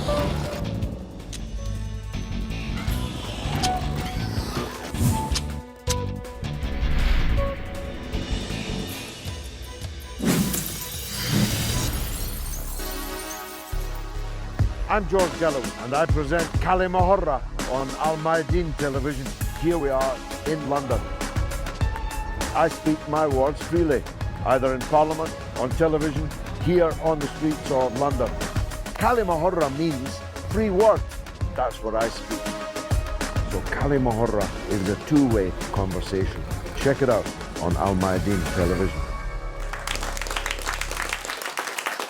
I'm George Galloway, and I present Kalima Horra on Al Mayadeen television. Here we are in London. I speak my words freely, either in Parliament, on television, here on the streets of London. Kalima Horra means free word. That's what I speak. So Kalima Horra is a two-way conversation. Check it out on Al Mayadeen television.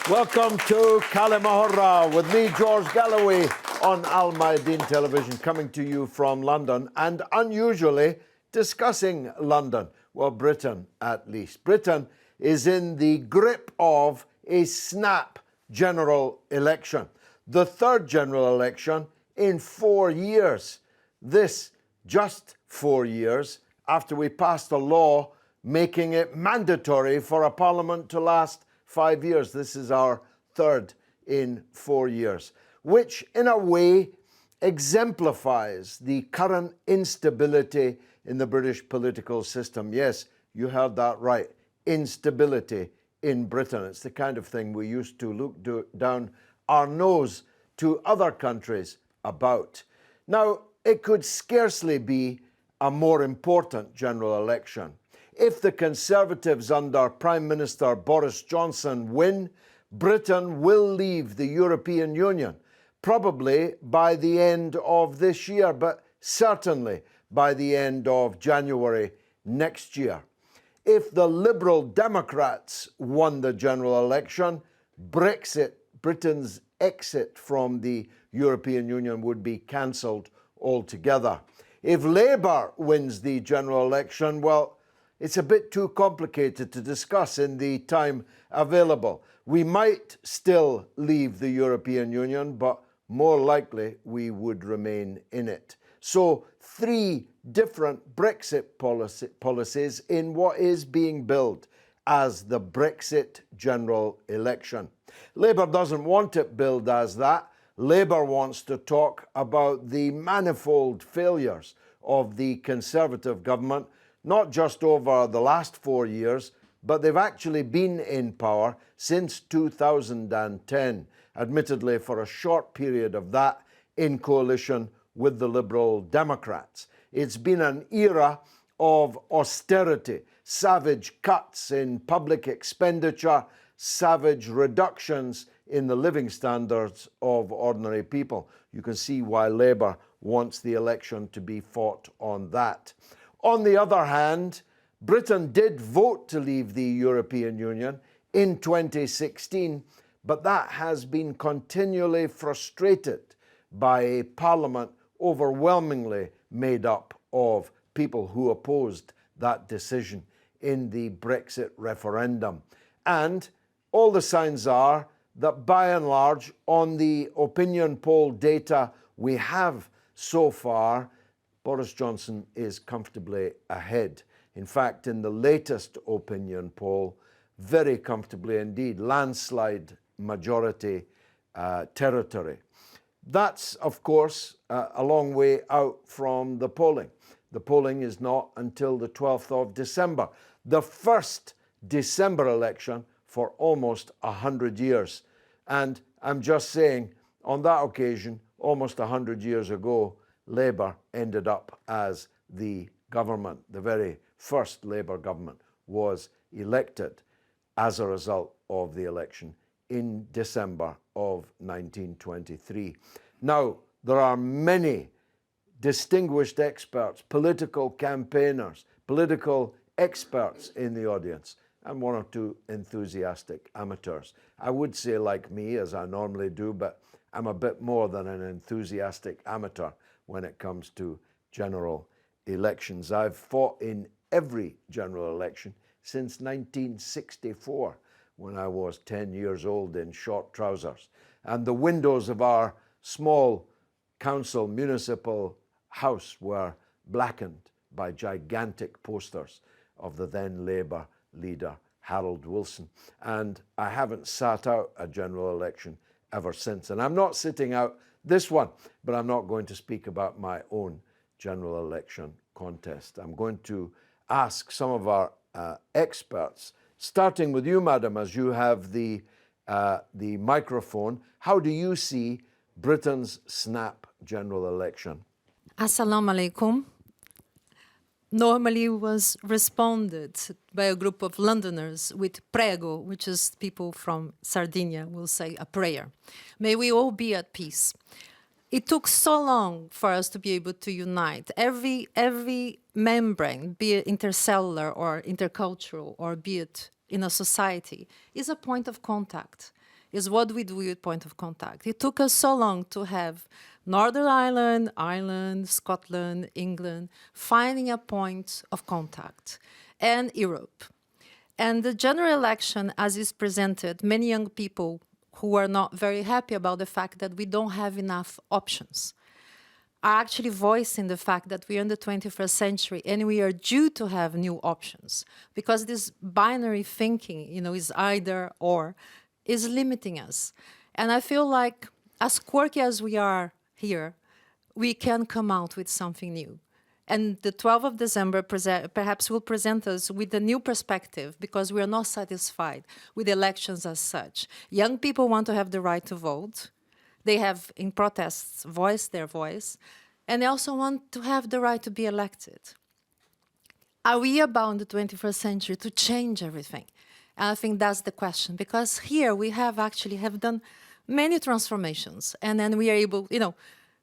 Welcome to Kalima Horra with me, George Galloway, on Al Mayadeen television, coming to you from London and unusually discussing London. Well, Britain at least. Britain is in the grip of a snap general election, the third general election in 4 years. This just 4 years after we passed a law making it mandatory for a parliament to last 5 years. This is our third in 4 years, which in a way exemplifies the current instability in the British political system. Yes, you heard that right. Instability in Britain. It's the kind of thing we used to look down our nose to other countries about. Now, it could scarcely be a more important general election. If the Conservatives under Prime Minister Boris Johnson win, Britain will leave the European Union, probably by the end of this year, but certainly by the end of January next year. If the Liberal Democrats won the general election, Brexit, Britain's exit from the European Union, would be cancelled altogether. If Labour wins the general election, well, it's a bit too complicated to discuss in the time available. We might still leave the European Union, but more likely we would remain in it. So 3 different Brexit policies in what is being billed as the Brexit general election. Labour doesn't want it billed as that. Labour wants to talk about the manifold failures of the Conservative government, not just over the last 4 years, but they've actually been in power since 2010, admittedly for a short period of that in coalition with the Liberal Democrats. It's been an era of austerity, savage cuts in public expenditure, savage reductions in the living standards of ordinary people. You can see why Labour wants the election to be fought on that. On the other hand, Britain did vote to leave the European Union in 2016, but that has been continually frustrated by a parliament overwhelmingly made up of people who opposed that decision in the Brexit referendum. And all the signs are that by and large, on the opinion poll data we have so far, Boris Johnson is comfortably ahead. In fact, in the latest opinion poll, very comfortably indeed, landslide majority territory. That's, of course, a long way out from the polling. The polling is not until the 12th of December, the first December election for almost 100 years. And I'm just saying, on that occasion, almost 100 years ago, Labour ended up as the government. The very first Labour government was elected as a result of the election in December of 1923. Now, there are many distinguished experts, political campaigners, political experts in the audience, and 1 or 2 enthusiastic amateurs. I would say like me, as I normally do, but I'm a bit more than an enthusiastic amateur when it comes to general elections. I've fought in every general election since 1964, when I was 10 years old in short trousers. And the windows of our small council municipal house were blackened by gigantic posters of the then Labour leader, Harold Wilson. And I haven't sat out a general election ever since. And I'm not sitting out this one, but I'm not going to speak about my own general election contest. I'm going to ask some of our experts, starting with you, madam, as you have the microphone. How do you see Britain's snap general election? Assalamu alaikum. Normally was responded by a group of Londoners with prego, which is people from Sardinia will say a prayer. May we all be at peace. It took so long for us to be able to unite. Every membrane, be it intercellular or intercultural, or be it in a society, is a point of contact, is what we do with point of contact. It took us so long to have Northern Ireland, Ireland, Scotland, England, finding a point of contact, and Europe. And the general election, as is presented, many young people who are not very happy about the fact that we don't have enough options are actually voicing the fact that we are in the 21st century and we are due to have new options, because this binary thinking, is either or, is limiting us. And I feel like, as quirky as we are here, we can come out with something new. And the 12th of December perhaps will present us with a new perspective, because we are not satisfied with elections as such. Young people want to have the right to vote. They have, in protests, voiced their voice. And they also want to have the right to be elected. Are we about in the 21st century to change everything? And I think that's the question, because here we have done many transformations. And then we are able,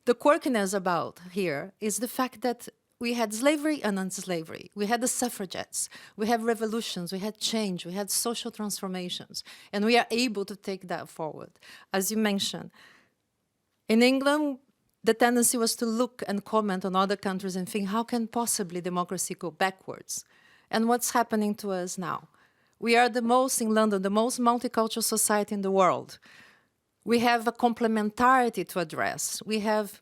the quirkiness about here is the fact that we had slavery and unslavery. We had the suffragettes. We have revolutions. We had change. We had social transformations. And we are able to take that forward. As you mentioned, in England, the tendency was to look and comment on other countries and think, how can possibly democracy go backwards? And what's happening to us now? We are in London, the most multicultural society in the world. We have a complementarity to address. We have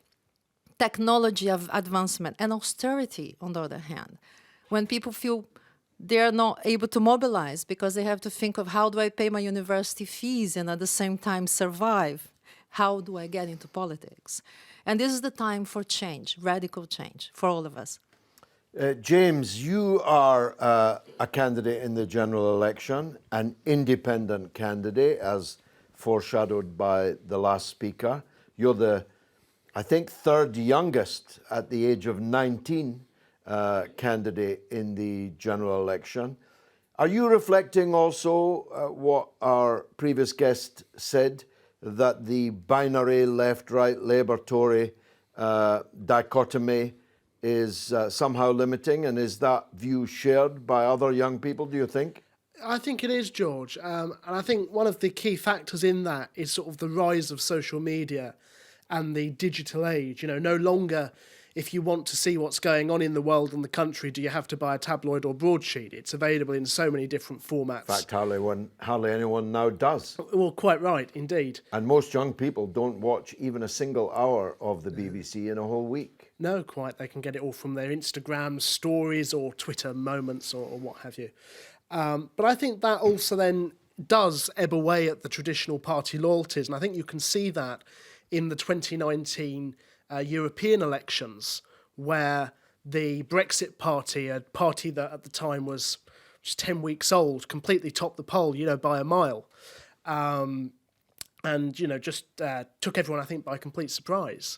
technology of advancement and austerity, on the other hand. When people feel they're not able to mobilize because they have to think of, how do I pay my university fees and at the same time survive? How do I get into politics? And this is the time for change, radical change, for all of us. James, you are a candidate in the general election, an independent candidate, as foreshadowed by the last speaker. You're the, I think, third youngest at the age of 19 candidate in the general election. Are you reflecting also what our previous guest said, that the binary left-right, Labour-Tory dichotomy is somehow limiting, and is that view shared by other young people, do you think? I think it is, George. And I think one of the key factors in that is sort of the rise of social media and the digital age. No longer, if you want to see what's going on in the world and the country, do you have to buy a tabloid or broadsheet? It's available in so many different formats. In fact, hardly anyone now does. Well, quite right, indeed. And most young people don't watch even a single hour of the BBC in a whole week. No, quite. They can get it all from their Instagram stories or Twitter moments or what have you. But I think that also then does ebb away at the traditional party loyalties. And I think you can see that in the 2019 European elections, where the Brexit party, a party that at the time was just 10 weeks old, completely topped the poll, by a mile. And, just took everyone, I think, by complete surprise.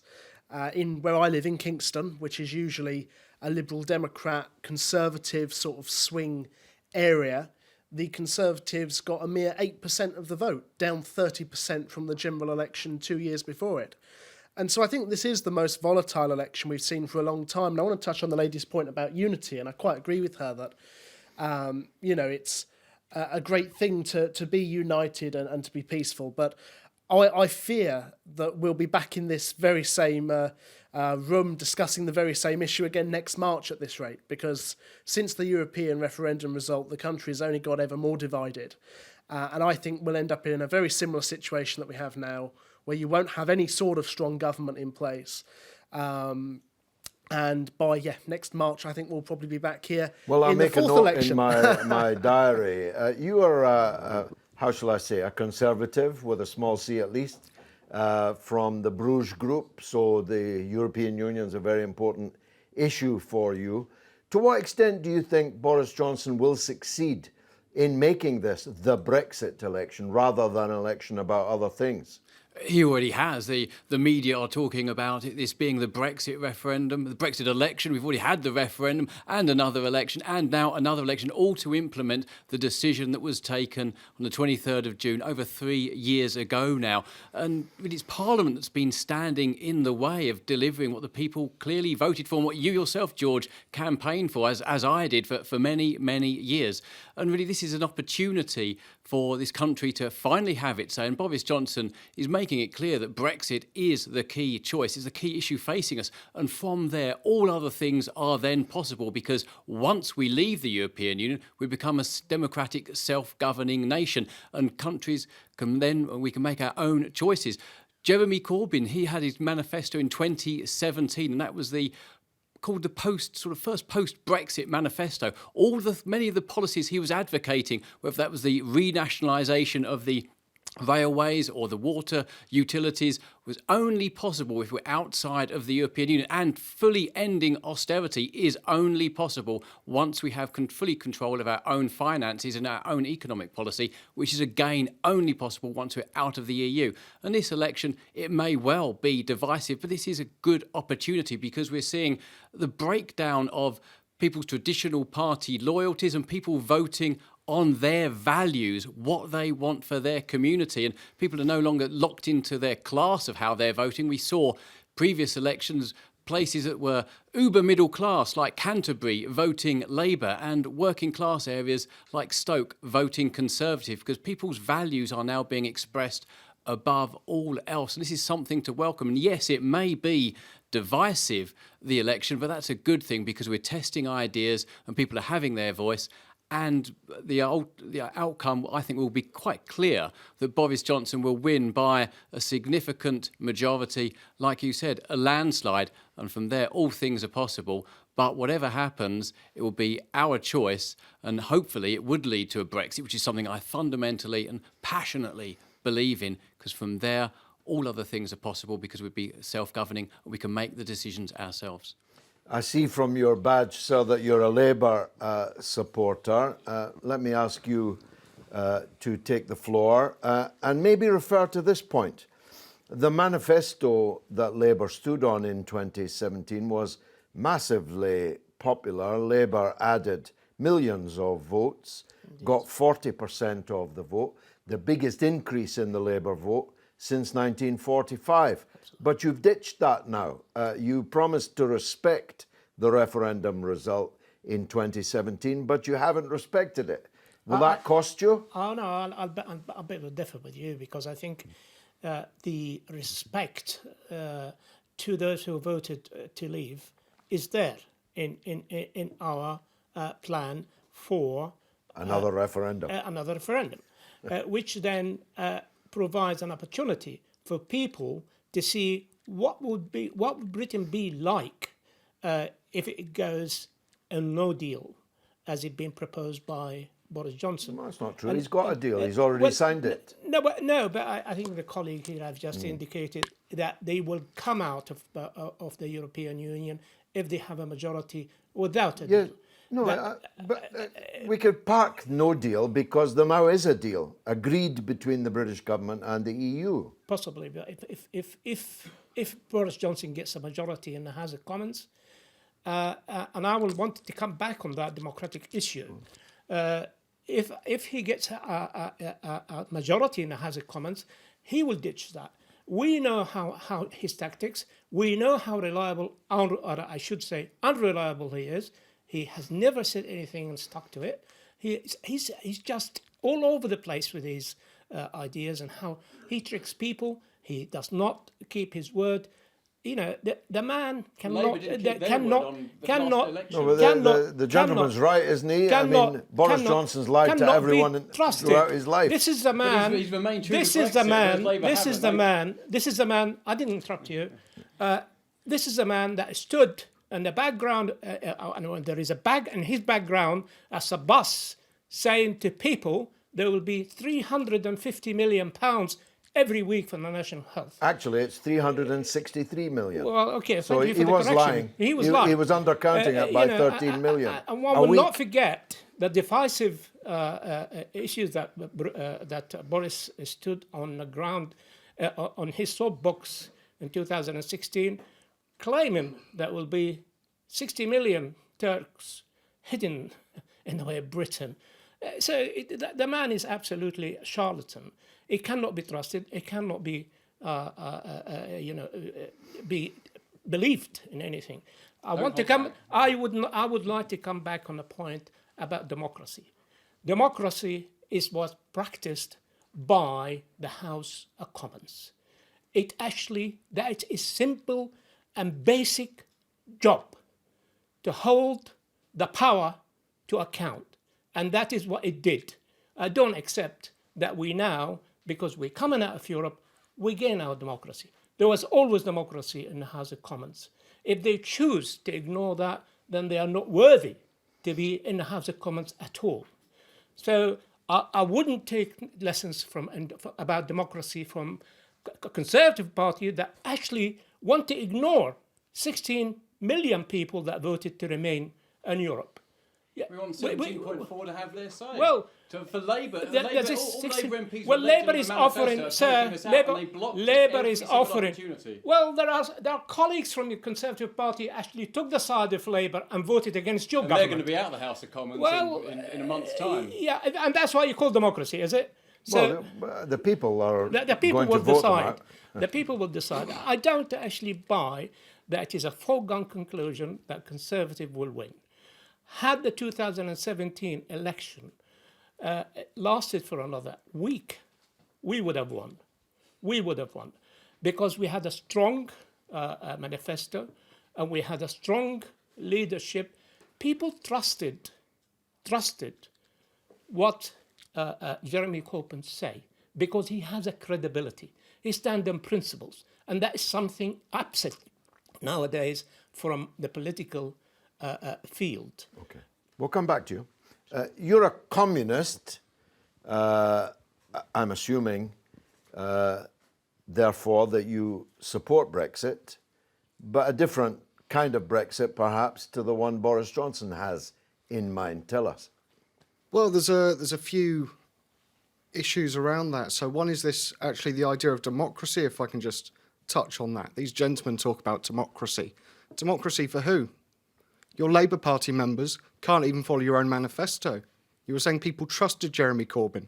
In where I live, in Kingston, which is usually a Liberal Democrat, Conservative sort of swing area, the Conservatives got a mere 8% of the vote, down 30% from the general election 2 years before it. And so I think this is the most volatile election we've seen for a long time. And I want to touch on the lady's point about unity, and I quite agree with her that, it's a great thing to be united and to be peaceful. But I fear that we'll be back in this very same room discussing the very same issue again next March at this rate, because since the European referendum result, the country has only got ever more divided. And I think we'll end up in a very similar situation that we have now, where you won't have any sort of strong government in place. And by next March, I think we'll probably be back here. Well, I'll in make the a fourth note election. in my diary. You are how shall I say, a conservative with a small c at least, from the Bruge group. So the European Union is a very important issue for you. To what extent do you think Boris Johnson will succeed in making this the Brexit election rather than an election about other things? He already has. The media are talking about it, this being the Brexit referendum, the Brexit election. We've already had the referendum and another election and now another election, all to implement the decision that was taken on the 23rd of June, over 3 years ago now. And it's Parliament that's been standing in the way of delivering what the people clearly voted for and what you yourself, George, campaigned for, as I did for many, many years. And really, this is an opportunity for this country to finally have its say. And Boris Johnson is making it clear that Brexit is the key choice, is the key issue facing us. And from there, all other things are then possible, because once we leave the European Union, we become a democratic, self-governing nation, and countries we can make our own choices. Jeremy Corbyn, he had his manifesto in 2017, and that was called the first post-Brexit manifesto. Many of the policies he was advocating, whether that was the renationalisation of the railways or the water utilities, was only possible if we're outside of the European Union, and fully ending austerity is only possible once we have fully control of our own finances and our own economic policy, which is again only possible once we're out of the EU. And this election, it may well be divisive, but this is a good opportunity, because we're seeing the breakdown of people's traditional party loyalties and people voting on their values, what they want for their community. And people are no longer locked into their class of how they're voting. We saw previous elections, places that were uber middle class like Canterbury voting Labour, and working class areas like Stoke voting Conservative, because people's values are now being expressed above all else. And this is something to welcome. And yes, it may be divisive, the election, but that's a good thing, because we're testing ideas and people are having their voice. And the outcome, I think, will be quite clear, that Boris Johnson will win by a significant majority, like you said, a landslide. And from there, all things are possible. But whatever happens, it will be our choice. And hopefully it would lead to a Brexit, which is something I fundamentally and passionately believe in, because from there, all other things are possible, because we'd be self-governing and we can make the decisions ourselves. I see from your badge, sir, that you're a Labour supporter. Let me ask you to take the floor and maybe refer to this point. The manifesto that Labour stood on in 2017 was massively popular. Labour added millions of votes, got 40% of the vote, the biggest increase in the Labour vote since 1945. But you've ditched that now. You promised to respect the referendum result in 2017, but you haven't respected it. Will that cost you? Oh, no, I'll be able to differ with you, because I think the respect to those who voted to leave is there in our plan for another referendum. Which then provides an opportunity for people to see what would Britain be like if it goes a no deal, as it been proposed by Boris Johnson. No, that's not true. He's got a deal. He's already signed it. No, but I think the colleague here have just indicated that they will come out of the European Union if they have a majority without a deal. No, but we could park no deal, because there now is a deal agreed between the British government and the EU. Possibly, but if Boris Johnson gets a majority in the House of Commons, and I will want to come back on that democratic issue, if he gets a majority in the House of Commons, he will ditch that. We know how his tactics. We know how reliable, or I should say, unreliable he is. He has never said anything and stuck to it. He's just all over the place with his ideas and how he tricks people. He does not keep his word. You know, the man cannot. The gentleman's right, isn't he? Boris Johnson's lied to everyone throughout his life. This is the man. This is the man. I didn't interrupt you. This is the man that stood in the background, and there is a bag in his background as a bus saying to people there will be £350 million every week for the national health. Actually, it's 363 million. Well, okay, So thank you for he the was correction. lying. He was lying. He was undercounting it by 13 million. And one will not forget the divisive issues that Boris stood on the ground on his soapbox in 2016, claiming that will be 60 million Turks hidden in the way of Britain. The man is absolutely a charlatan. It cannot be trusted. It cannot be, be believed in anything. I would like to come back on the point about democracy. Democracy is what's practiced by the House of Commons. That is simple and basic job to hold the power to account. And that is what it did. I don't accept that we now, because we're coming out of Europe, we gain our democracy. There was always democracy in the House of Commons. If they choose to ignore that, then they are not worthy to be in the House of Commons at all. So I wouldn't take lessons about democracy from a Conservative Party that actually want to ignore 16 million people that voted to remain in Europe. Yeah. We want 17.4 to have their say. Well, for Labour, all Labour MPs well, Labour is offering, sir. Labour is offering. Well, there are colleagues from the Conservative Party actually took the side of Labour and voted against your government. They're going to be out of the House of Commons in a month's time. Yeah, and that's why you call democracy, is it? So the people are the people going will to vote decide. The people will decide. I don't actually buy that it is a foregone conclusion that Conservative will win. Had the 2017 election lasted for another week, we would have won. We would have won because we had a strong manifesto and we had a strong leadership. People trusted what Jeremy Corbyn say because he has a credibility. He stands on principles, and that is something absent nowadays from the political field. Okay, we'll come back to you. You're a communist, I'm assuming, therefore, that you support Brexit, but a different kind of Brexit, perhaps, to the one Boris Johnson has in mind. Tell us. Well, there's a few issues around that. So one is this, actually, the idea of democracy, if I can just touch on that. These gentlemen talk about democracy. Democracy for who? Your Labour Party members can't even follow your own manifesto. You were saying people trusted Jeremy Corbyn.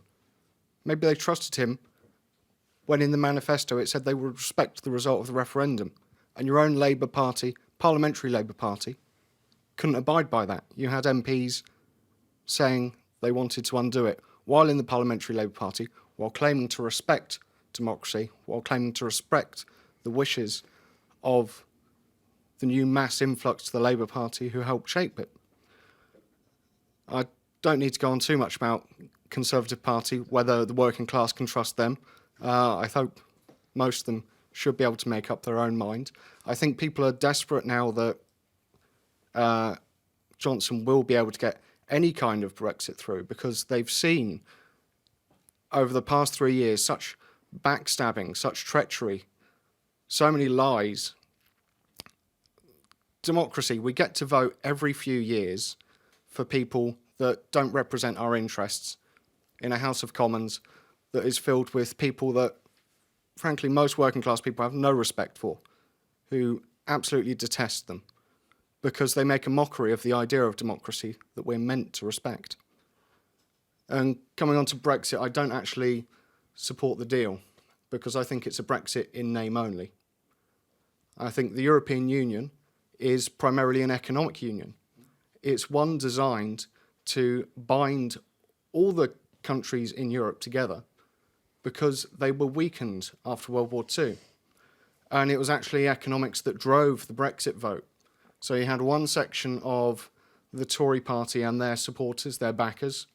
Maybe they trusted him when in the manifesto it said they would respect the result of the referendum. And your own Labour Party, Parliamentary Labour Party, couldn't abide by that. You had MPs saying they wanted to undo it while in the Parliamentary Labour Party, while claiming to respect democracy, while claiming to respect the wishes of the new mass influx to the Labour Party who helped shape it. I don't need to go on too much about Conservative Party, whether the working class can trust them. I hope most of them should be able to make up their own mind. I think people are desperate now that Johnson will be able to get any kind of Brexit through because they've seen over the past 3 years such backstabbing, such treachery, so many lies. Democracy, we get to vote every few years for people that don't represent our interests in a House of Commons that is filled with people that, frankly, most working class people have no respect for, who absolutely detest them because they make a mockery of the idea of democracy that we're meant to respect. And coming on to Brexit, I don't actually support the deal because I think it's a Brexit in name only. I think the European Union is primarily an economic union. It's one designed to bind all the countries in Europe together because they were weakened after World War II. And it was actually economics that drove the Brexit vote. So you had one section of the Tory party and their supporters, their backers,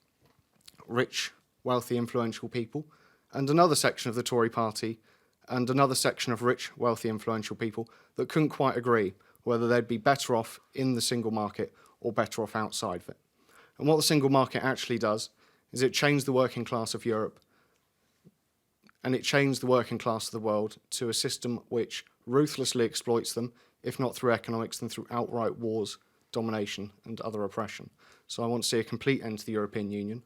rich, wealthy, influential people, and another section of the Tory party and another section of rich, wealthy, influential people that couldn't quite agree whether they'd be better off in the single market or better off outside of it. And what the single market actually does is it changed the working class of Europe, and it changed the working class of the world to a system which ruthlessly exploits them, if not through economics, then through outright wars, domination and other oppression. So I want to see a complete end to the European Union,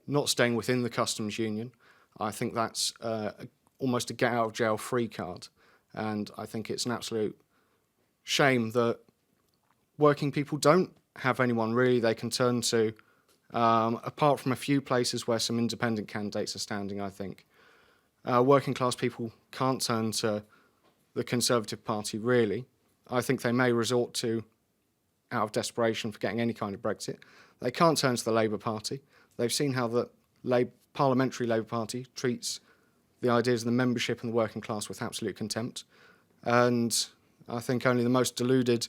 not staying within the customs union. I think that's almost a get-out-of-jail-free card, and I think it's an absolute shame that working people don't have anyone really they can turn to, apart from a few places where some independent candidates are standing, I think. Working class people can't turn to the Conservative Party, really. I think they may resort to, out of desperation for getting any kind of Brexit, they can't turn to the Labour Party. They've seen how the Parliamentary Labour Party treats the ideas of the membership and the working class with absolute contempt. And I think only the most deluded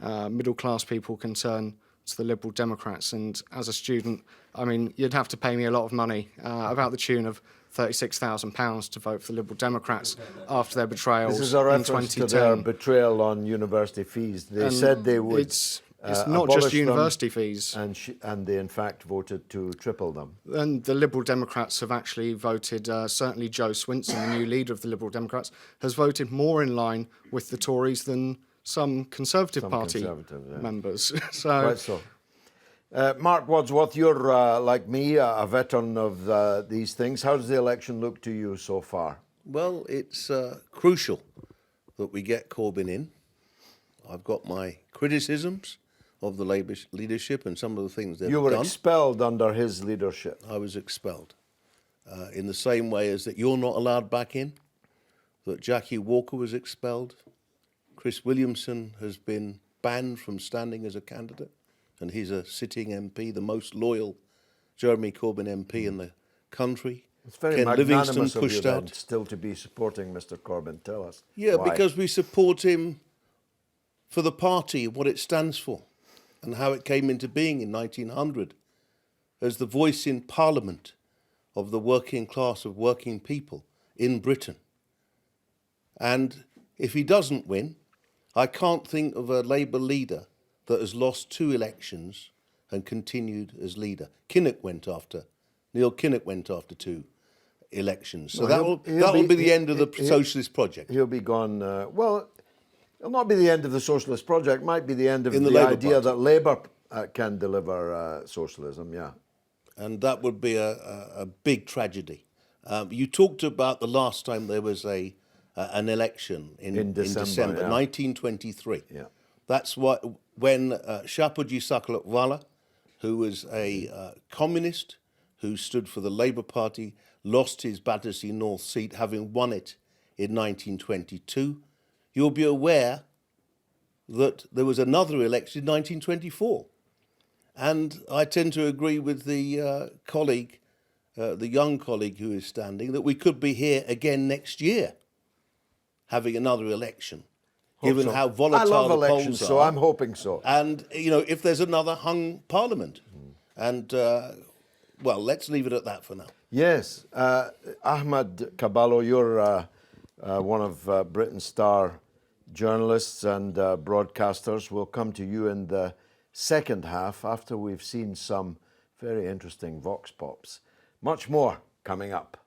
middle-class people can turn to the Liberal Democrats. And as a student, I mean, you'd have to pay me a lot of money, about the tune of £36,000 to vote for the Liberal Democrats after their betrayals in 2010. This is a reference to their betrayal on university fees. They said they would It's not just university fees. And they in fact voted to triple them. And the Liberal Democrats have actually voted, certainly Joe Swinson, the new leader of the Liberal Democrats, has voted more in line with the Tories than some Conservative Party members. Quite so. Marc Wadsworth, you're like me, a veteran of these things. How does the election look to you so far? Well, it's crucial that we get Corbyn in. I've got my criticisms of the Labour leadership and some of the things they've done. You were expelled under his leadership. I was expelled. In the same way as that you're not allowed back in, that Jackie Walker was expelled, Chris Williamson has been banned from standing as a candidate, and he's a sitting MP, the most loyal Jeremy Corbyn MP in the country. It's very Ken magnanimous Livingstone of you pushed then out. still to be supporting Mr Corbyn. Tell us. Yeah, why. because we support him for the party, what it stands for, and how it came into being in 1900 as the voice in Parliament of the working class of working people in Britain. And if he doesn't win, I can't think of a Labour leader that has lost 2 elections and continued as leader. Neil Kinnock went after 2 elections. So that will be the end of the socialist project. He'll be gone. Well, it'll not be the end of the socialist project. Might be the end of the Labour idea Party. that Labour can deliver socialism. Yeah, and that would be a big tragedy. You talked about the last time there was an election in December yeah. 1923. Yeah. That's when Shapoorji Sakalatwala, who was a communist who stood for the Labour Party, lost his Battersea North seat, having won it in 1922. You'll be aware that there was another election in 1924. And I tend to agree with the colleague, the young colleague who is standing, that we could be here again next year, having another election, given how volatile I love the elections, polls so are. I'm hoping so. And, you know, if there's another hung parliament. And, well, let's leave it at that for now. Yes. Ahmed, Kaballo, you're one of Britain's star journalists and broadcasters. We'll come to you in the second half after we've seen some very interesting vox pops. Much more coming up.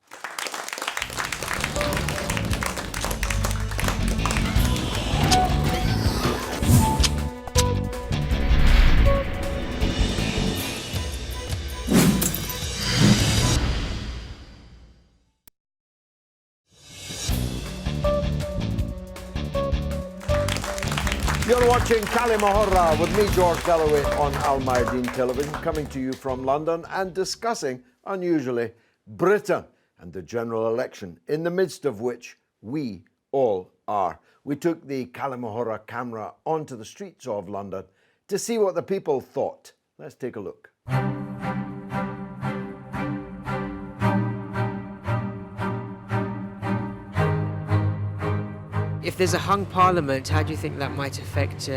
You're watching Kalima Horra with me, George Galloway, on Al Mayadeen Television, coming to you from London and discussing, unusually, Britain and the general election, in the midst of which we all are. We took the Kalima Horra camera onto the streets of London to see what the people thought. Let's take a look. If there's a hung parliament, how do you think that might affect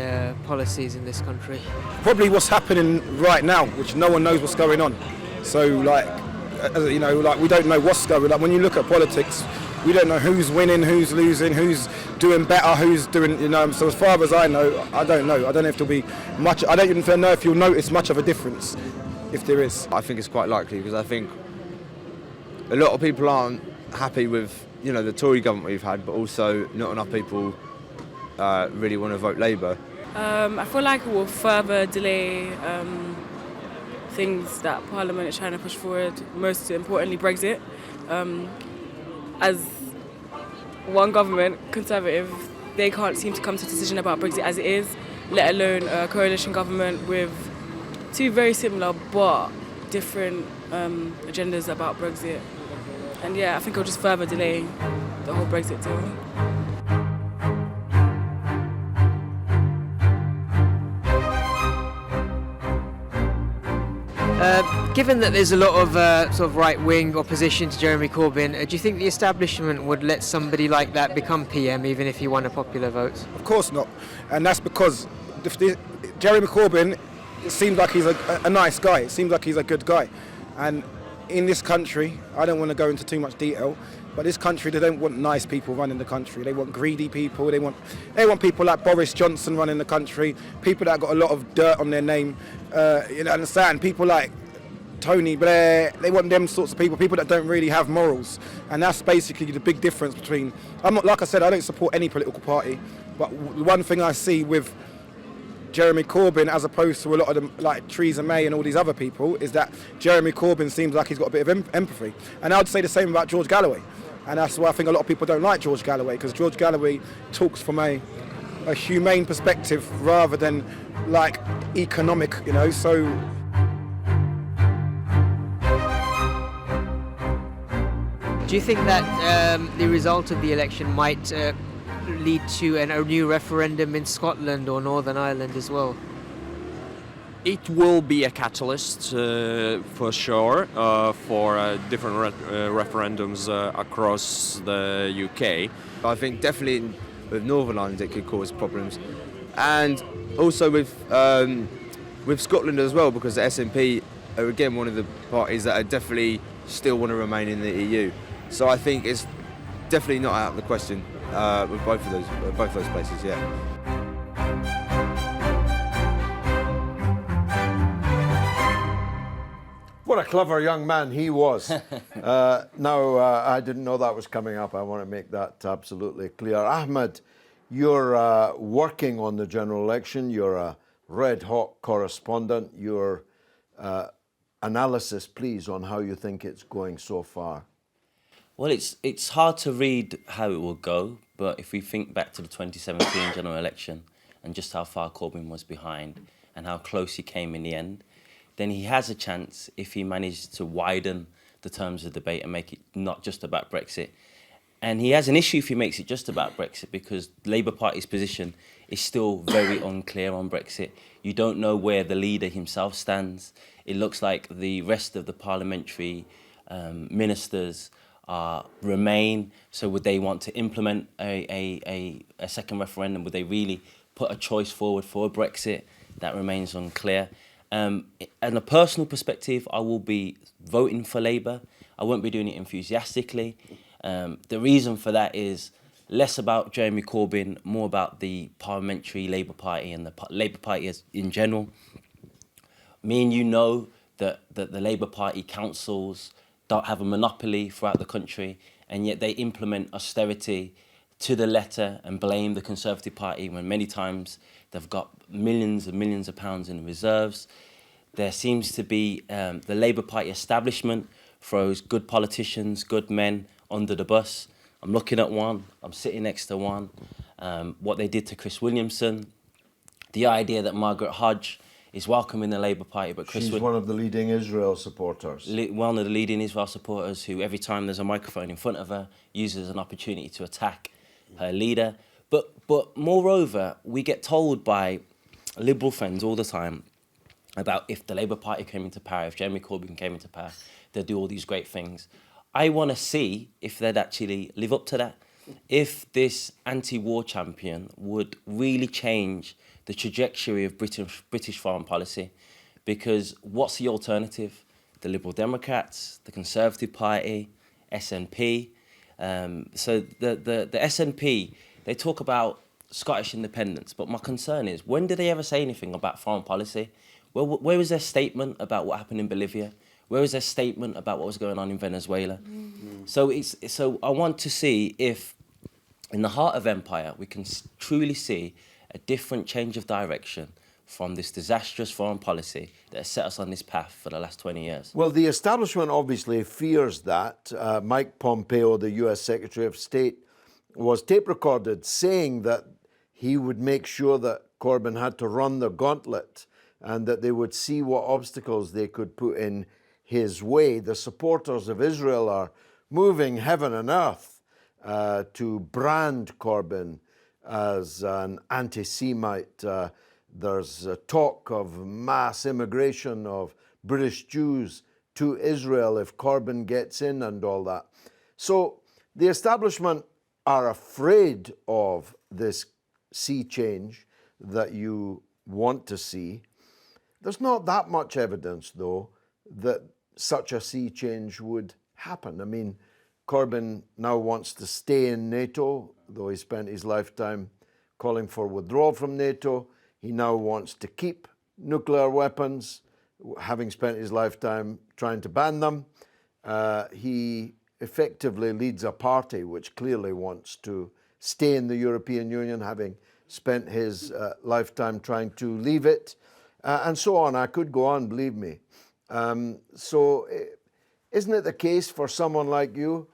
policies in this country? Probably what's happening right now, which no one knows what's going on. So, like, you know, like we don't know what's going on. When you look at politics, we don't know who's winning, who's losing, who's doing better, who's doing, you know. So as far as I know, I don't know. I don't know if there'll be much. I don't even know if you'll notice much of a difference. if there is. I think it's quite likely because I think a lot of people aren't happy with, you know, the Tory government we've had, but also not enough people really want to vote Labour. I feel like it will further delay things that Parliament is trying to push forward, most importantly Brexit. As one government, Conservative, they can't seem to come to a decision about Brexit as it is, let alone a coalition government with two very similar but different agendas about Brexit. And yeah, I think it'll just further delay the whole Brexit deal. Given that there's a lot of sort of right-wing opposition to Jeremy Corbyn, do you think the establishment would let somebody like that become PM even if he won a popular vote? Of course not. And that's because Jeremy Corbyn, it seems like he's a nice guy. It seems like he's a good guy. And in this country, I don't want to go into too much detail, but this country, they don't want nice people running the country. They want greedy people. They want people like Boris Johnson running the country, people that got a lot of dirt on their name. You know, understand? People like Tony Blair, they want them sorts of people that don't really have morals. And that's basically the big difference between, I'm not, like I said, I don't support any political party, but the one thing I see with Jeremy Corbyn as opposed to a lot of them like Theresa May and all these other people is that Jeremy Corbyn seems like he's got a bit of empathy. And I would say the same about George Galloway. And that's why I think a lot of people don't like George Galloway, because George Galloway talks from a humane perspective rather than like economic, you know, so. Do you think that the result of the election might lead to a new referendum in Scotland or Northern Ireland as well? It will be a catalyst for sure for different referendums across the UK. I think definitely with Northern Ireland it could cause problems, and also with Scotland as well, because the SNP are again one of the parties that are definitely still want to remain in the EU. So I think it's definitely not out of the question with both those places. Yeah. What a clever young man he was. Now, I didn't know that was coming up. I want to make that absolutely clear. Ahmed, you're working on the general election. You're a red-hot correspondent. Your analysis, please, on how you think it's going so far. Well, it's hard to read how it will go, but if we think back to the 2017 general election and just how far Corbyn was behind and how close he came in the end, then he has a chance if he manages to widen the terms of debate and make it not just about Brexit. And he has an issue if he makes it just about Brexit, because the Labour Party's position is still very unclear on Brexit. You don't know where the leader himself stands. It looks like the rest of the parliamentary ministers remain. So would they want to implement a second referendum? Would they really put a choice forward for Brexit? That remains unclear. On a personal perspective, I will be voting for Labour. I won't be doing it enthusiastically. The reason for that is less about Jeremy Corbyn, more about the parliamentary Labour Party and the Labour Party in general. Me and you know that the Labour Party councils don't have a monopoly throughout the country, and yet they implement austerity to the letter and blame the Conservative Party when many times they've got millions and millions of pounds in reserves. There seems to be the Labour Party establishment throws good politicians, good men under the bus. I'm looking at one, I'm sitting next to one. What they did to Chris Williamson, the idea that Margaret Hodge is welcome in the Labour Party, but She's one of the leading Israel supporters. One of the leading Israel supporters who every time there's a microphone in front of her uses an opportunity to attack her leader. But moreover, we get told by Liberal friends all the time about if the Labour Party came into power, if Jeremy Corbyn came into power, they'd do all these great things. I want to see if they'd actually live up to that. If this anti-war champion would really change the trajectory of British foreign policy, because what's the alternative? The Liberal Democrats, the Conservative Party, SNP. So the SNP, they talk about Scottish independence, but my concern is, when do they ever say anything about foreign policy? Well, where was their statement about what happened in Bolivia? Where was their statement about what was going on in Venezuela? So I want to see if, in the heart of empire, we can truly see a different change of direction from this disastrous foreign policy that has set us on this path for the last 20 years. Well, the establishment obviously fears that. Mike Pompeo, the US Secretary of State, was tape recorded saying that he would make sure that Corbyn had to run the gauntlet and that they would see what obstacles they could put in his way. The supporters of Israel are moving heaven and earth to brand Corbyn as an anti-Semite. There's talk of mass immigration of British Jews to Israel if Corbyn gets in and all that. So the establishment are afraid of this sea change that you want to see. There's not that much evidence, though, that such a sea change would happen. I mean, Corbyn now wants to stay in NATO, though he spent his lifetime calling for withdrawal from NATO. He now wants to keep nuclear weapons, having spent his lifetime trying to ban them. He effectively leads a party which clearly wants to stay in the European Union, having spent his lifetime trying to leave it, and so on. I could go on, believe me. So isn't it the case for someone like you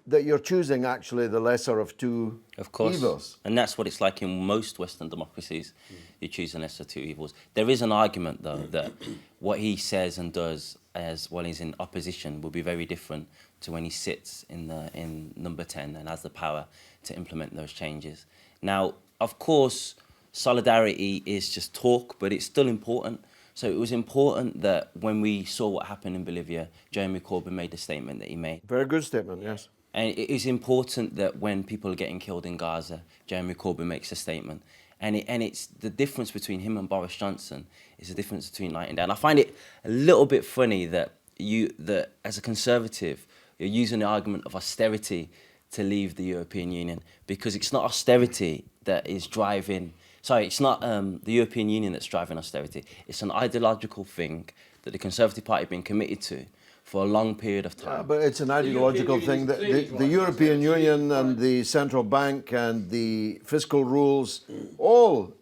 that you're choosing actually the lesser of two evils? And that's what it's like in most Western democracies. You choose the lesser of two evils. There is an argument, though, that what he says and does as while he's in opposition will be very different to when he sits in number 10 and has the power to implement those changes. Now, of course, solidarity is just talk, but it's still important. So it was important that when we saw what happened in Bolivia, Jeremy Corbyn made the statement that he made. Very good statement, yes. And it is important that when people are getting killed in Gaza, Jeremy Corbyn makes a statement. And it's the difference between him and Boris Johnson is the difference between night and day. And I find it a little bit funny that that as a Conservative, you're using the argument of austerity to leave the European Union, because it's not austerity that is driving... Sorry, it's not the European Union that's driving austerity. It's an ideological thing that the Conservative Party have been committed to for a long period of time. But it's an ideological thing. The European Union and the central bank and the fiscal rules all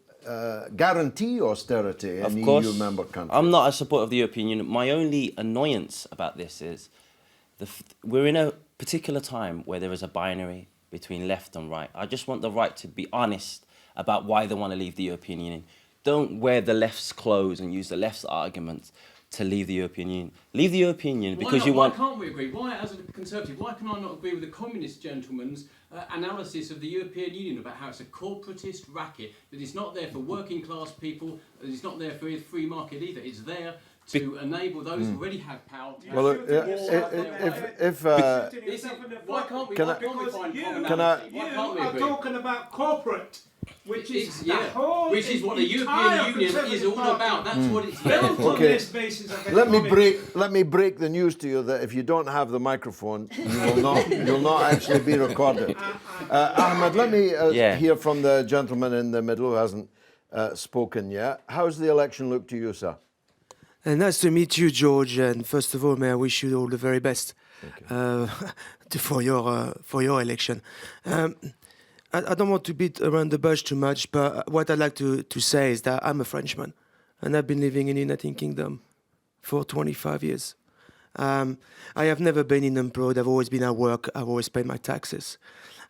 guarantee austerity in EU member countries. I'm not a supporter of the European Union. My only annoyance about this is we're in a particular time where there is a binary between left and right. I just want the right to be honest about why they want to leave the European Union. Don't wear the left's clothes and use the left's arguments to leave the European Union. Leave the European Union because you want... Why can't we agree? Why, as a Conservative, why can I not agree with the Communist gentleman's analysis of the European Union about how it's a corporatist racket, that it's not there for working class people, that it's not there for a free market either. It's there to enable those who already have power. Well, why can't we find commonality? You are talking about corporate, which is which is what the European Union is all about. That's what it's built on this basis of economics. Let me break the news to you that if you don't have the microphone, you'll not actually be recorded. Ahmed, let me hear from the gentleman in the middle who hasn't spoken yet. How's the election look to you, sir? Nice to meet you, George. And first of all, may I wish you all the very best for your election. I don't want to beat around the bush too much, but what I'd like to say is that I'm a Frenchman, and I've been living in the United Kingdom for 25 years. I have never been unemployed. I've always been at work. I've always paid my taxes,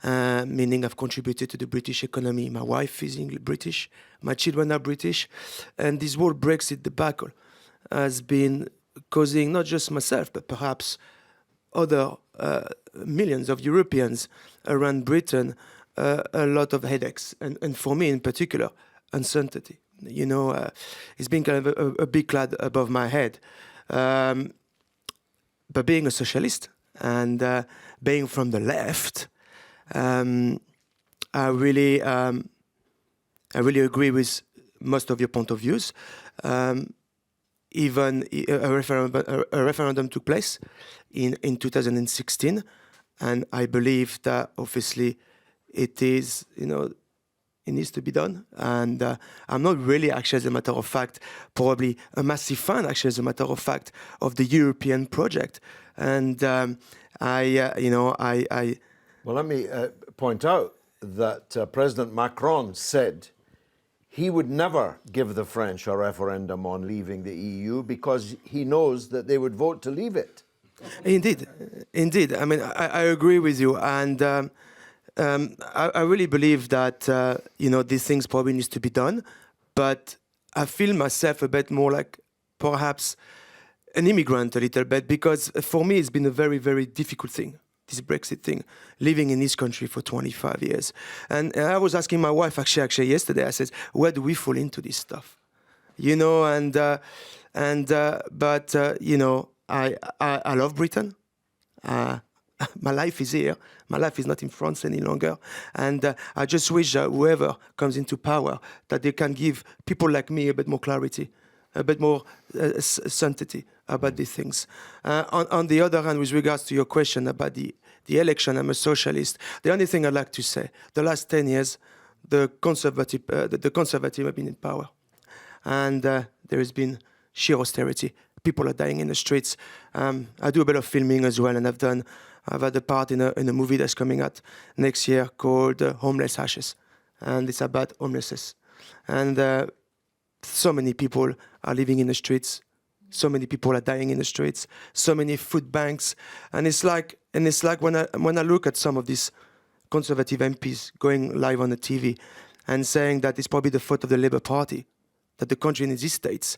meaning I've contributed to the British economy. My wife is British. My children are British. And this whole Brexit debacle has been causing not just myself, but perhaps other millions of Europeans around Britain a lot of headaches, and for me in particular, uncertainty. You know, it's been kind of a big cloud above my head. But being a socialist and being from the left, I really agree with most of your point of views. Even a referendum took place in 2016, and I believe that obviously it is, It needs to be done. And I'm not really, actually, as a matter of fact, probably a massive fan, actually, as a matter of fact, of the European project. And Well, let me point out that President Macron said he would never give the French a referendum on leaving the EU because he knows that they would vote to leave it. Indeed. I mean, I agree with you. And I really believe that, these things probably needs to be done. But I feel myself a bit more like perhaps an immigrant a little bit, because for me it's been a very, very difficult thing, this Brexit thing, living in this country for 25 years. And I was asking my wife actually yesterday, I said, where do we fall into this stuff? I love Britain. My life is here. My life is not in France any longer. And I just wish whoever comes into power, that they can give people like me a bit more clarity, a bit more certainty about these things. On the other hand, with regards to your question about the election, I'm a socialist. The only thing I'd like to say, the last 10 years, the Conservative have been in power. And there has been sheer austerity. People are dying in the streets. I do a bit of filming as well, and I've had a part in a movie that's coming out next year called Homeless Ashes. And it's about homelessness. And so many people are living in the streets. So many people are dying in the streets. So many food banks. And it's like when I look at some of these Conservative MPs going live on the TV and saying that it's probably the fault of the Labour Party, that the country needs states.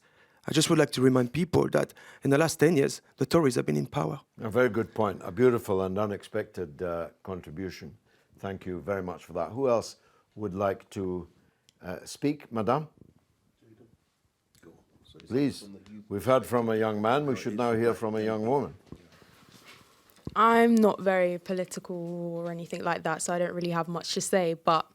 I just would like to remind people that in the last 10 years, the Tories have been in power. A very good point. A beautiful and unexpected contribution. Thank you very much for that. Who else would like to speak? Madame? Please. We've heard from a young man. We should now hear from a young woman. I'm not very political or anything like that, so I don't really have much to say. But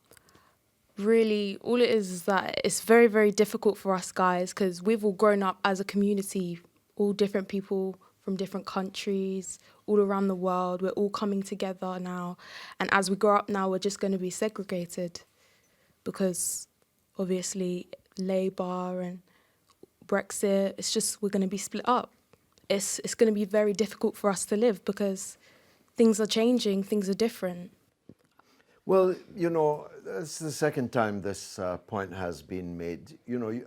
really, all it is that it's very, very difficult for us guys, because we've all grown up as a community, all different people from different countries, all around the world. We're all coming together now. And as we grow up now, we're just going to be segregated because obviously Labour and Brexit, it's just we're going to be split up. It's going to be very difficult for us to live because things are changing, things are different. Well, it's the second time this point has been made. You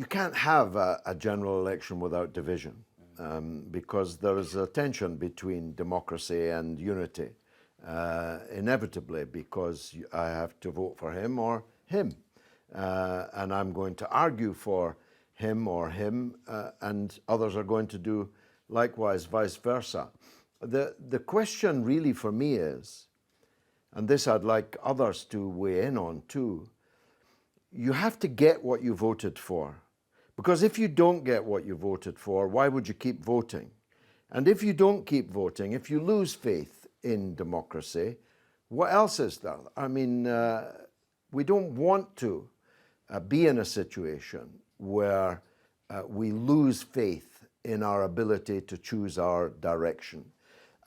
can't have a general election without division because there is a tension between democracy and unity, inevitably, because I have to vote for him or him. And I'm going to argue for him or him, and others are going to do likewise, vice versa. The question really for me is, and this I'd like others to weigh in on too, you have to get what you voted for. Because if you don't get what you voted for, why would you keep voting? And if you don't keep voting, if you lose faith in democracy, what else is there? I mean, we don't want to be in a situation where we lose faith in our ability to choose our direction.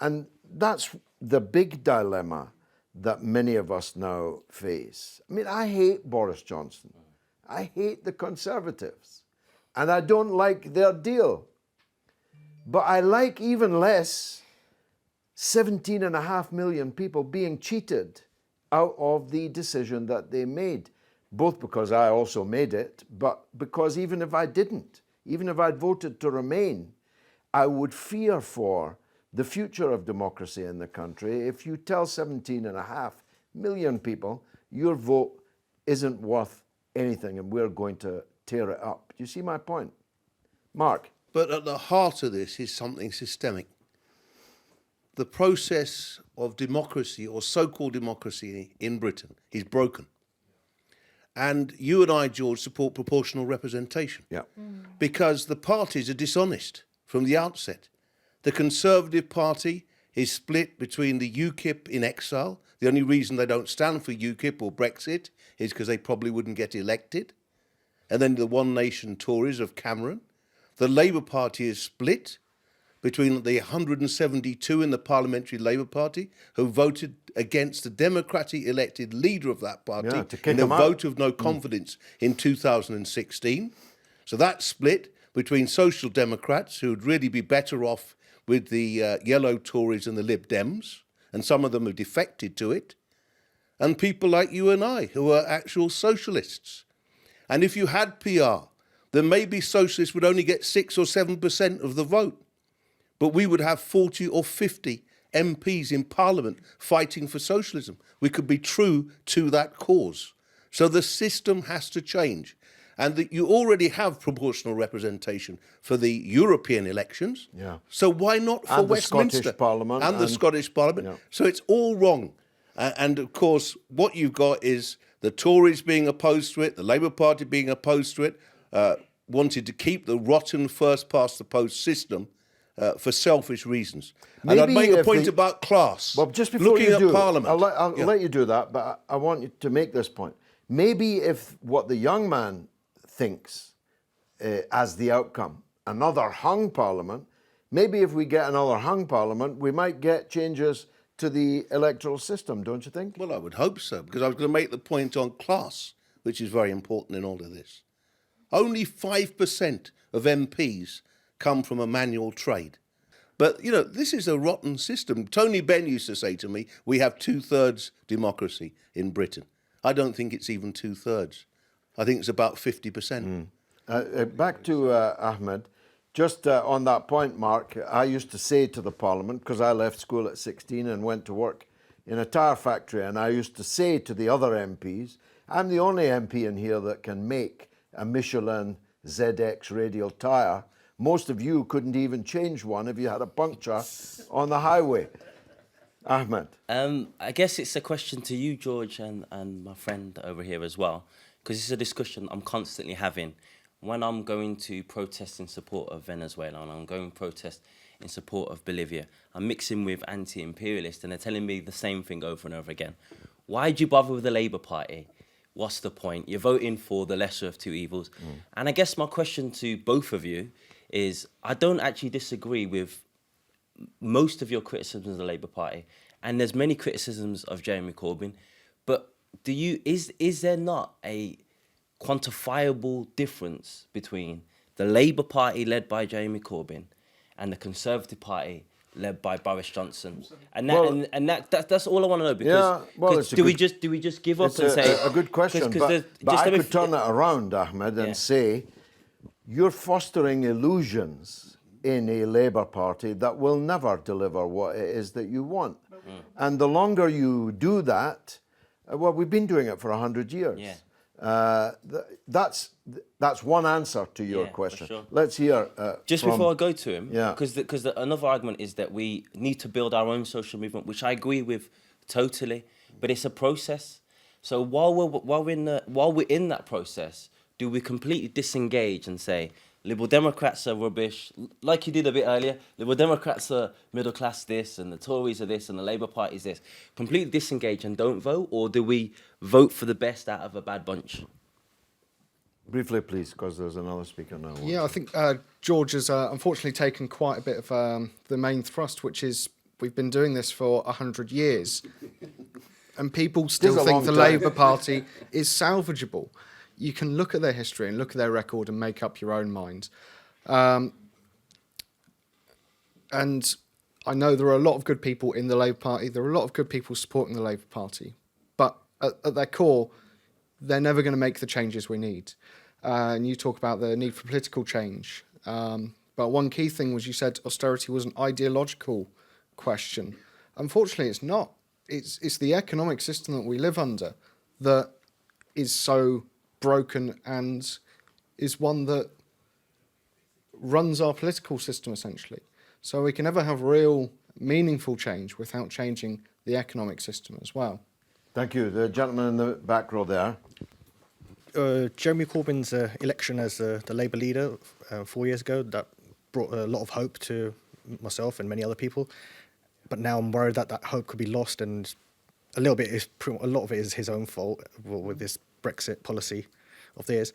And that's the big dilemma that many of us now face. I mean, I hate Boris Johnson. I hate the Conservatives. And I don't like their deal. But I like even less 17.5 million people being cheated out of the decision that they made. Both because I also made it, but because even if I didn't, even if I'd voted to remain, I would fear for the future of democracy in the country if you tell 17.5 million people your vote isn't worth anything and we're going to tear it up. Do you see my point? Marc? But at the heart of this is something systemic. The process of democracy, or so-called democracy in Britain, is broken. And you and I, George, support proportional representation. Yeah. Because the parties are dishonest from the outset. The Conservative Party is split between the UKIP in exile. The only reason they don't stand for UKIP or Brexit is because they probably wouldn't get elected. And then the One Nation Tories of Cameron. The Labour Party is split between the 172 in the Parliamentary Labour Party who voted against the democratically elected leader of that party in a vote of no confidence in 2016. So that split between Social Democrats, who would really be better off with the yellow Tories and the Lib Dems, and some of them have defected to it, and people like you and I, who are actual socialists. And if you had PR, then maybe socialists would only get 6 or 7% of the vote. But we would have 40 or 50 MPs in Parliament fighting for socialism. We could be true to that cause. So the system has to change. And that you already have proportional representation for the European elections. Yeah. So why not for and Westminster? The Scottish Parliament. And the Scottish Parliament. Yeah. So it's all wrong. And of course, what you've got is the Tories being opposed to it, the Labour Party being opposed to it, wanted to keep the rotten first-past-the-post system for selfish reasons. Maybe and I'd make a point about class. Well, just before looking you do, at Parliament. I'll let you do that, but I want you to make this point. Maybe if what the young man thinks as the outcome, another hung Parliament, maybe if we get another hung Parliament, we might get changes to the electoral system, don't you think? Well, I would hope so, because I was going to make the point on class, which is very important in all of this. Only 5% of MPs come from a manual trade. But, you know, this is a rotten system. Tony Benn used to say to me, we have 2/3 democracy in Britain. I don't think it's even 2/3. I think it's about 50%. Back to Ahmed. Just on that point, Marc, I used to say to the Parliament, because I left school at 16 and went to work in a tyre factory, and I used to say to the other MPs, I'm the only MP in here that can make a Michelin ZX radial tyre. Most of you couldn't even change one if you had a puncture on the highway. Ahmed. I guess it's a question to you, George, and my friend over here as well, because it's a discussion I'm constantly having. When I'm going to protest in support of Venezuela and I'm going to protest in support of Bolivia, I'm mixing with anti-imperialists and they're telling me the same thing over and over again. Why'd you bother with the Labour Party? What's the point? You're voting for the lesser of two evils. And I guess my question to both of you is, I don't actually disagree with most of your criticisms of the Labour Party, and there's many criticisms of Jeremy Corbyn, but is there not a quantifiable difference between the Labour Party led by Jeremy Corbyn and the Conservative Party led by Boris Johnson? And that's all I want to know, because do we just give up and say a good question? But I could turn it around, Ahmed, and say you're fostering illusions in a Labour Party that will never deliver what it is that you want. And the longer you do that, well, we've been doing it for 100 years. That's one answer to your question. Sure. Let's hear just before I go to him, Yeah. because another argument is that we need to build our own social movement, which I agree with totally, but it's a process. So while we're in that process, do we completely disengage and say Liberal Democrats are rubbish, like you did a bit earlier? Liberal Democrats are middle class this, and the Tories are this, and the Labour Party is this. Completely disengage and don't vote, or do we vote for the best out of a bad bunch? Briefly, please, because there's another speaker now. Yeah, I think George has unfortunately taken quite a bit of the main thrust, which is we've been doing this for 100 years. And people still think the Labour Party is salvageable. You can look at their history and look at their record and make up your own mind. And I know there are a lot of good people in the Labour Party. There are a lot of good people supporting the Labour Party. But at their core, they're never going to make the changes we need. And you talk about the need for political change. But one key thing was you said austerity was an ideological question. Unfortunately, it's not. It's the economic system that we live under that is so broken and is one that runs our political system, essentially. So we can never have real, meaningful change without changing the economic system as well. Thank you. The gentleman in the back row there. Jeremy Corbyn's election as the Labour leader 4 years ago, that brought a lot of hope to myself and many other people. But now I'm worried that hope could be lost, and a lot of it is his own fault with this Brexit policy of theirs.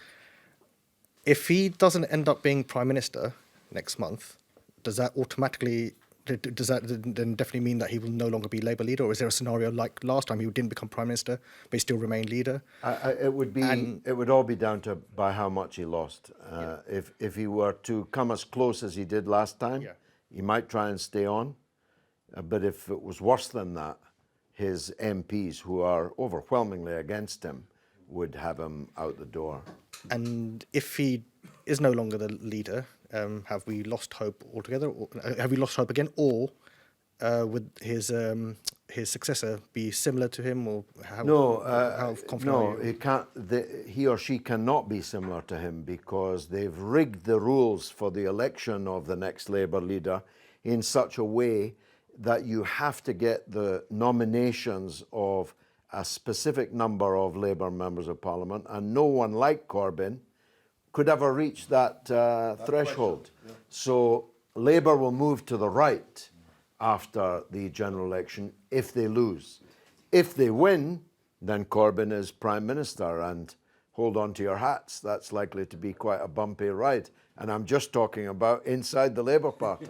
If he doesn't end up being Prime Minister next month, does that automatically, does that then definitely mean that he will no longer be Labour leader? Or is there a scenario like last time he didn't become Prime Minister, but he still remained leader? It would all be down to by how much he lost. If he were to come as close as he did last time, he might try and stay on. But if it was worse than that, his MPs, who are overwhelmingly against him, would have him out the door. And if he is no longer the leader, have we lost hope altogether? Or, have we lost hope again? Or would his successor be similar to him? Or how, how confident are you? He can't. He or she cannot be similar to him because they've rigged the rules for the election of the next Labour leader in such a way that you have to get the nominations of a specific number of Labour members of Parliament, and no one like Corbyn could ever reach that threshold. Yeah. So Labour will move to the right after the general election if they lose. If they win, then Corbyn is Prime Minister, and hold on to your hats, that's likely to be quite a bumpy ride. And I'm just talking about inside the Labour Party.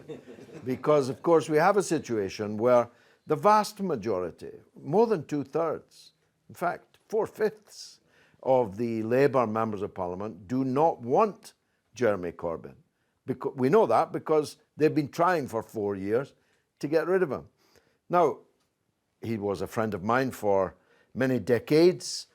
Because, of course, we have a situation where the vast majority, more than 2/3, in fact, 4/5 of the Labour members of Parliament do not want Jeremy Corbyn. Because we know that because they've been trying for 4 years to get rid of him. Now, he was a friend of mine for many decades.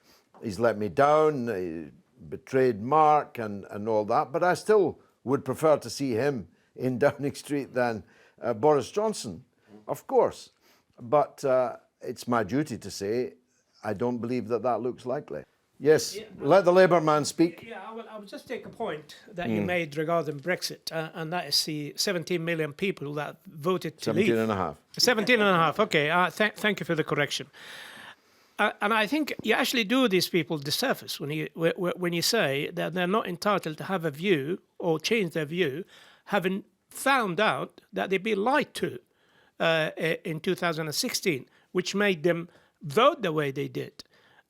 He's let me down, he betrayed Marc and all that, but I still would prefer to see him in Downing Street than Boris Johnson, of course. But it's my duty to say I don't believe that that looks likely. Yes, yeah, let the Labour man speak. Yeah, I will just take a point that you made regarding Brexit, and that is the 17 million people that voted to leave. 17 and a half. 17 and a half, okay. Thank you for the correction. And I think you actually do these people disservice when you say that they're not entitled to have a view or change their view, having found out that they've been lied to in 2016, which made them vote the way they did.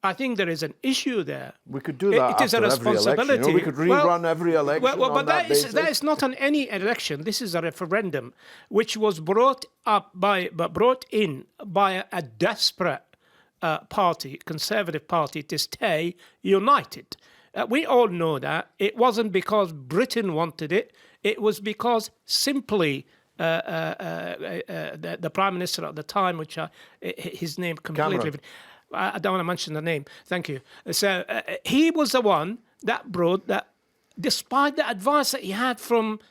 I think there is an issue there. We could do that. It is a responsibility. We could rerun every election. But that is not on any election. This is a referendum, which was brought in by a desperate party, Conservative Party, to stay united. We all know that. It wasn't because Britain wanted it. It was because simply the Prime Minister at the time, which his name completely... Cameron. I don't want to mention the name. Thank you. So he was the one that brought that, despite the advice that he had from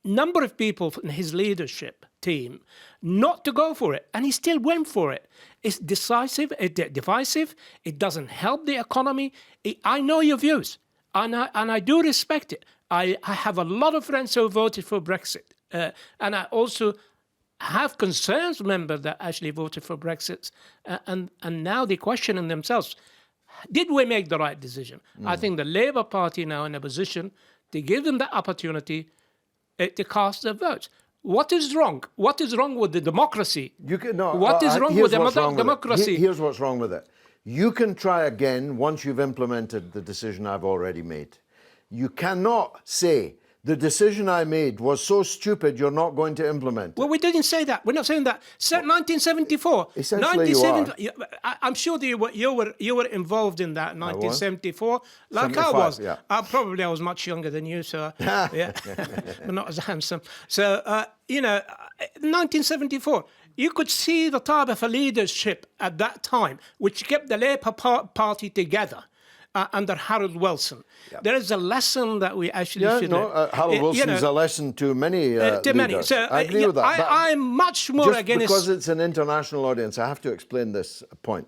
number of people in his leadership team, not to go for it, and he still went for it. It's divisive. It doesn't help the economy. I know your views, and I do respect it. I have a lot of friends who voted for Brexit, and I also have concerns, members that actually voted for Brexit, and now they're questioning themselves. Did we make the right decision? I think the Labour Party now in a position to give them that opportunity to cast their votes. What is wrong? What is wrong with the democracy? What is wrong with the democracy? Here's what's wrong with it. You can try again once you've implemented the decision I've already made. You cannot say, the decision I made was so stupid you're not going to implement it. Well, we didn't say that. We're not saying that. 1974. Essentially, you are. I'm sure that you were involved in that 1974, like I was. Yeah. I was much younger than you, so yeah, but not as handsome. So 1974. You could see the type of a leadership at that time, which kept the Labour Party together. Under Harold Wilson. Yep. There is a lesson that we actually should learn. Harold Wilson is a lesson to many leaders. So, I agree with that. I'm much more against... Just because it's an international audience, I have to explain this point.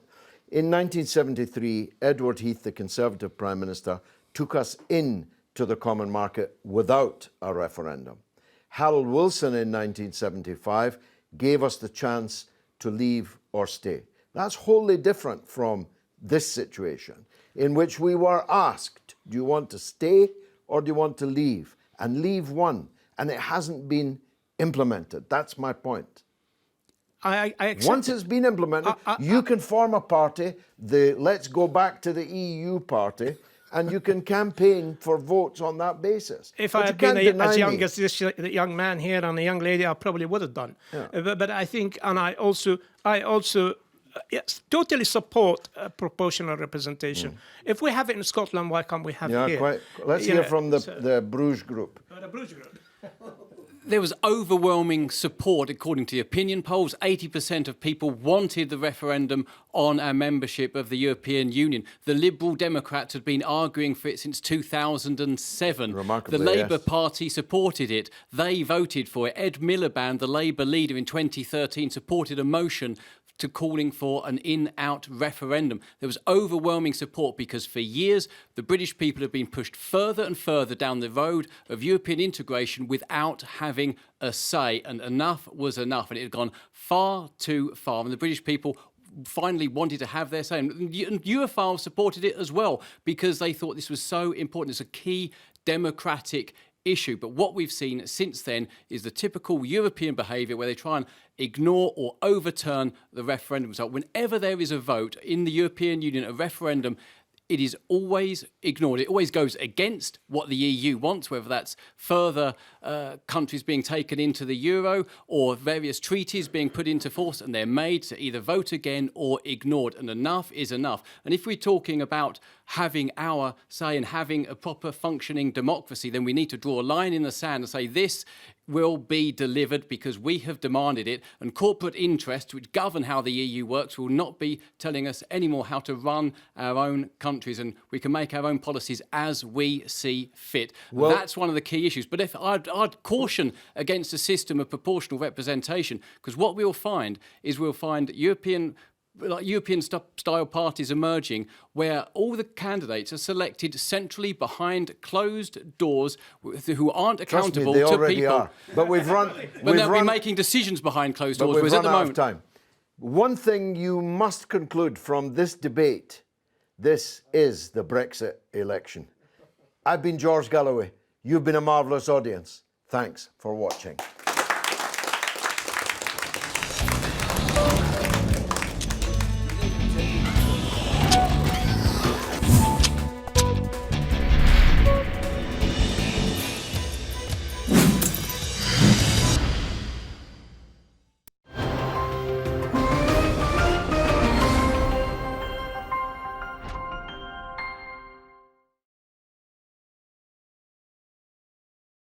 In 1973, Edward Heath, the Conservative Prime Minister, took us into the common market without a referendum. Harold Wilson in 1975 gave us the chance to leave or stay. That's wholly different from this situation, in which we were asked, do you want to stay or do you want to leave? And leave won, and it hasn't been implemented. That's my point. I Once it's been implemented, you can form a party, the Let's Go Back to the EU party, and you can campaign for votes on that basis. If But I you had been can't deny as young me. as this young man here and a young lady, I probably would have done. But I think, and I also yes, totally support proportional representation. If we have it in Scotland, why can't we have it here? Quite. Let's hear from the Bruge group. The Bruge group. There was overwhelming support, according to the opinion polls. 80% of people wanted the referendum on our membership of the European Union. The Liberal Democrats had been arguing for it since 2007. Remarkably, the Labour yes. Party supported it. They voted for it. Ed Miliband, the Labour leader in 2013, supported a motion to calling for an in-out referendum. There was overwhelming support because for years the British people have been pushed further and further down the road of European integration without having a say, and enough was enough, and it had gone far too far, and the British people finally wanted to have their say. And Europhiles supported it as well because they thought this was so important. It's a key democratic issue. But what we've seen since then is the typical European behaviour where they try and ignore or overturn the referendum result. Whenever there is a vote in the European Union, a referendum, it is always ignored. It always goes against what the EU wants, whether that's further countries being taken into the euro or various treaties being put into force, and they're made to either vote again or ignored. And enough is enough. And if we're talking about having our say and having a proper functioning democracy, then we need to draw a line in the sand and say this will be delivered because we have demanded it, and corporate interests which govern how the EU works will not be telling us anymore how to run our own countries, and we can make our own policies as we see fit. Well, that's one of the key issues. But if I'd caution against a system of proportional representation, because what we'll find is we'll find European-style parties emerging where all the candidates are selected centrally behind closed doors who aren't accountable Trust me, they to already people. are. But we've run... But they'll be making decisions behind closed But doors, we've whereas at run the out moment... of time. One thing you must conclude from this debate, this is the Brexit election. I've been George Galloway. You've been a marvellous audience. Thanks for watching.